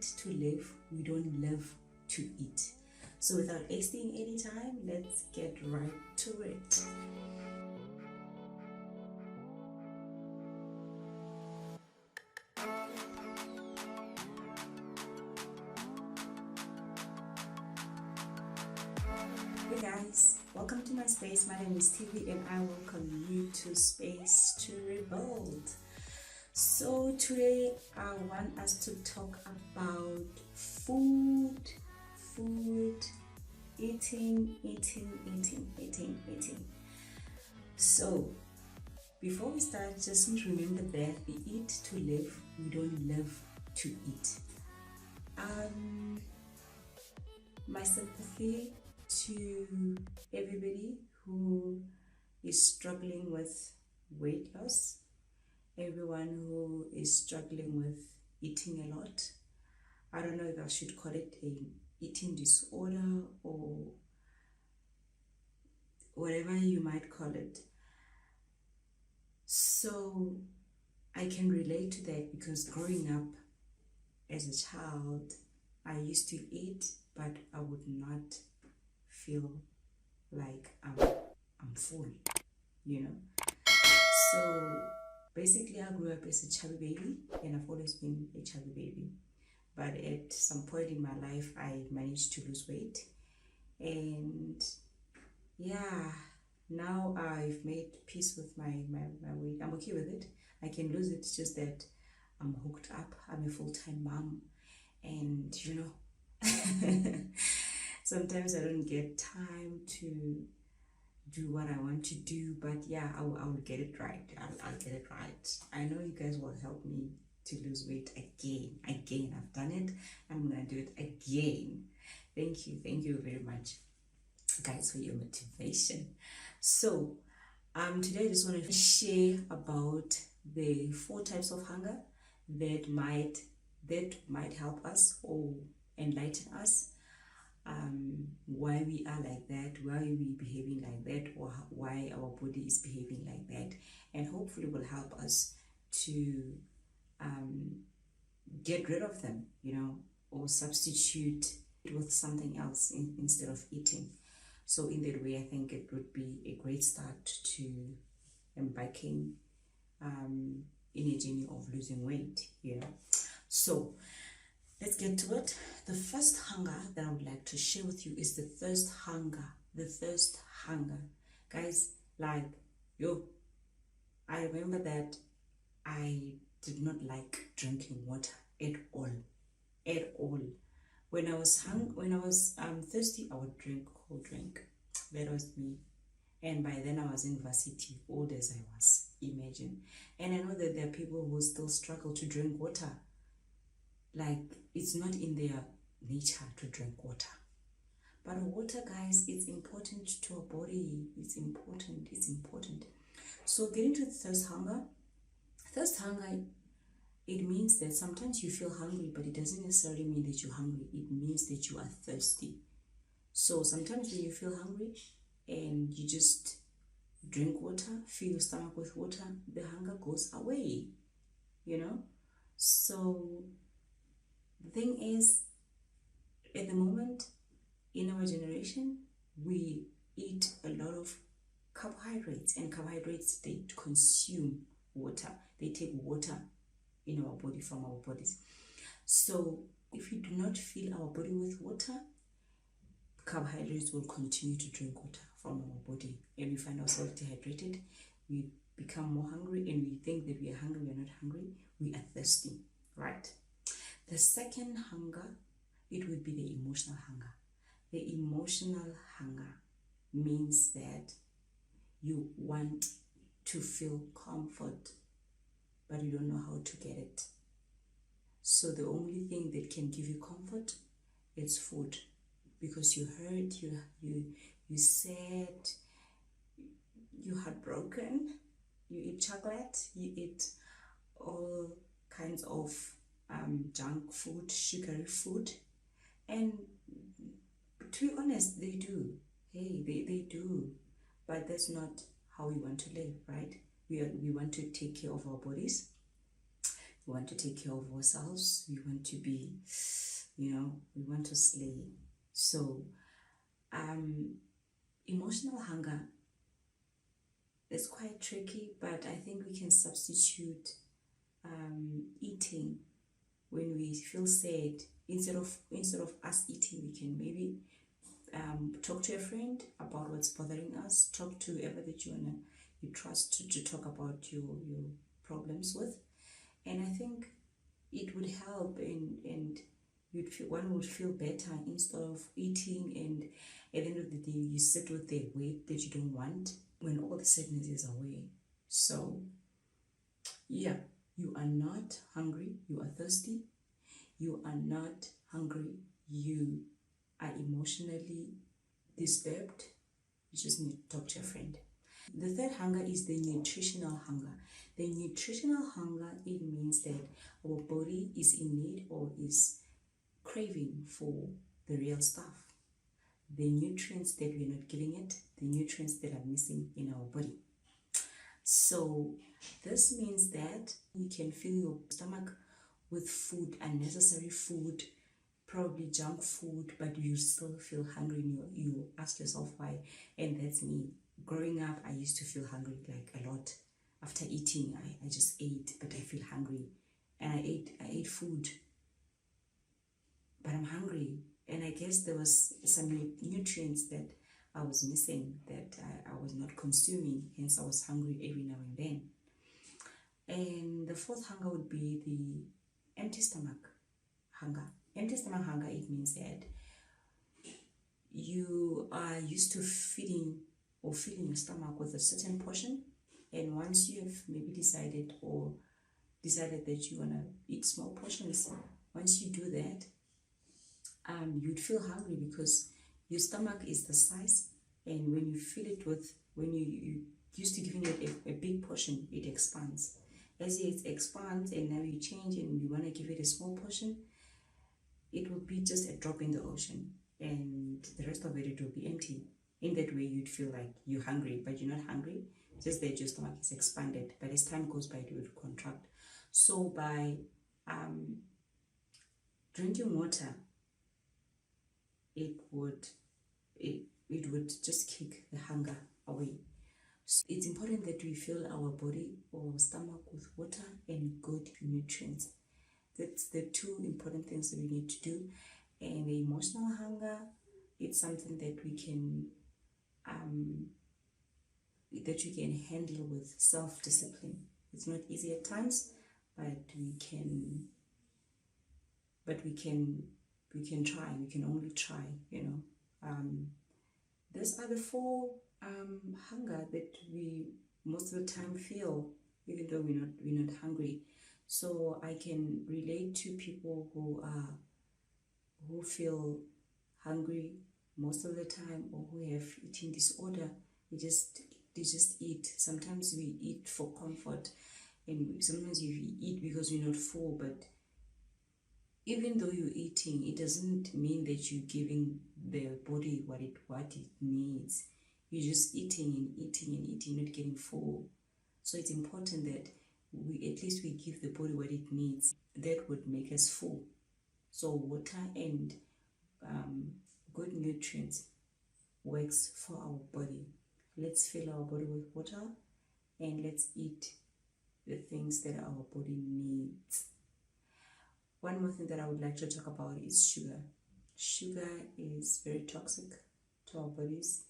eat to live, we don't live to eat. So without wasting any time, let's get right to it. Hey guys, welcome to my space. My name is TV and I welcome you to Space to Rebuild. So today I want us to talk about food, eating. So before we start, just remember that we eat to live, we don't live to eat. My sympathy to everybody who is struggling with weight loss, everyone who is struggling with eating a lot. I don't know if I should call it a eating disorder or whatever you might call it. So I can relate to that because growing up as a child, I used to eat, but I would not feel like I'm full, you know. So basically I grew up as a chubby baby and I've always been a chubby baby. But at some point in my life, I managed to lose weight. And yeah, now I've made peace with my weight. I'm okay with it. I can lose it. It's just that I'm hooked up. I'm a full-time mom. And you know, sometimes I don't get time to do what I want to do. But yeah, I will get it right. I'll get it right. I know you guys will help me to lose weight again. I've done it. I'm gonna do it again. Thank you very much, guys, for your motivation. So today I just want to share about the 4 types of hunger that might help us or enlighten us, why we are like that, why we behaving like that, or why our body is behaving like that, and hopefully will help us to get rid of them, you know, or substitute it with something else instead of eating. So in that way, I think it would be a great start to embarking in a journey of losing weight, you know. So let's get to it. The first hunger that I would like to share with you is the thirst hunger. The thirst hunger. Guys, like, I remember that I did not like drinking water at all. When I was thirsty, I would drink cold drink. That was me. And by then I was in varsity, old as I was, imagine. And I know that there are people who still struggle to drink water. Like, it's not in their nature to drink water. But water, guys, it's important to our body. It's important. So getting to the thirst hunger. Thirst hunger, it means that sometimes you feel hungry, but it doesn't necessarily mean that you're hungry. It means that you are thirsty. So sometimes when you feel hungry and you just drink water, fill your stomach with water, the hunger goes away, you know. So the thing is, at the moment in our generation, we eat a lot of carbohydrates, and carbohydrates, they consume water. They take water in our body from our bodies. So if we do not fill our body with water, carbohydrates will continue to drink water from our body, and we find ourselves dehydrated. We become more hungry, and we think that we are hungry. We are not hungry. We are thirsty, right? The second hunger, it would be the emotional hunger. The emotional hunger means that you want to feel comfort, but you don't know how to get it. So the only thing that can give you comfort is food, because you hurt, you sad, you're heartbroken, you eat chocolate, you eat all kinds of junk food, sugary food, and to be honest, they do. Hey, they do, but that's not how we want to live, right? We want to take care of our bodies. We want to take care of ourselves. We want to be, we want to slay. So emotional hunger is quite tricky, but I think we can substitute eating when we feel sad. Instead of us eating, we can maybe talk to a friend about what's bothering us. Talk to whoever that you trust to talk about your problems with, and I think it would help, and one would feel better instead of eating, and at the end of the day you sit with the weight that you don't want when all the sadness is away. So yeah, you are not hungry, you are thirsty. You are not hungry, you are emotionally disturbed. You just need to talk to a friend. The third hunger is the nutritional hunger. The nutritional hunger, it means that our body is in need or is craving for the real stuff, the nutrients that we're not giving it, the nutrients that are missing in our body. So this means that you can fill your stomach with food, unnecessary food, probably junk food, but you still feel hungry. You ask yourself why. And that's me. Growing up, I used to feel hungry like a lot. After eating, I just ate, but I feel hungry. And I ate food, but I'm hungry. And I guess there was some nutrients that I was missing, that I was not consuming. Hence, I was hungry every now and then. And the fourth hunger would be the empty stomach hunger. Empty stomach hunger, it means that you are used to feeding or filling your stomach with a certain portion, and once you have maybe decided that you want to eat small portions, once you do that, you'd feel hungry because your stomach is the size, and when you fill it with, when you used to giving it a big portion, it expands. As it expands and now you change and you want to give it a small portion, it will be just a drop in the ocean, and the rest of it will be empty. In that way, you'd feel like you're hungry, but you're not hungry, just that your stomach is expanded. But as time goes by, it will contract. So by drinking water, it would just kick the hunger away. So it's important that we fill our body or stomach with water and good nutrients. That's the two important things that we need to do. And the emotional hunger, it's something that we can handle with self-discipline. It's not easy at times, but we can try. We can only try, These are the four hunger that we most of the time feel, even though we're not hungry. So I can relate to people who feel hungry most of the time, or who have eating disorder. They just eat. Sometimes we eat for comfort, and sometimes we eat because we're not full. But even though you're eating, it doesn't mean that you're giving the body what it needs. You're just eating and eating and eating, not getting full. So it's important that we give the body what it needs. That would make us full. So water and good nutrients works for our body. Let's fill our body with water, and let's eat the things that our body needs. One more thing that I would like to talk about is sugar. Sugar is very toxic to our bodies.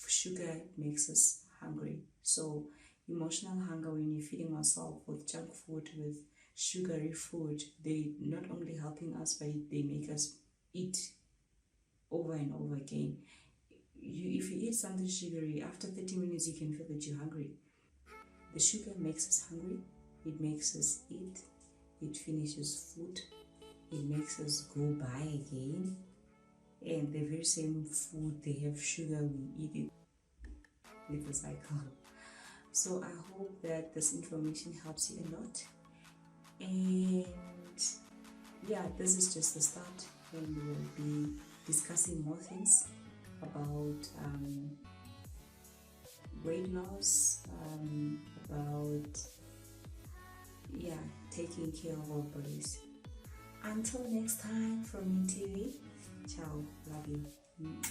Sugar makes us hungry. So emotional hunger, when you're feeding ourselves with junk food, with sugary food, they not only helping us, but they make us eat over and over again. If you eat something sugary, after 30 minutes you can feel that you're hungry. The sugar makes us hungry. It makes us eat. It finishes food. It makes us go by again. And the very same food, they have sugar, we eat it with the cycle. So I hope that this information helps you a lot. And yeah, this is just the start, and we will be discussing more things about weight loss, about yeah, taking care of our bodies. Until next time from me TV. Ciao. Love you.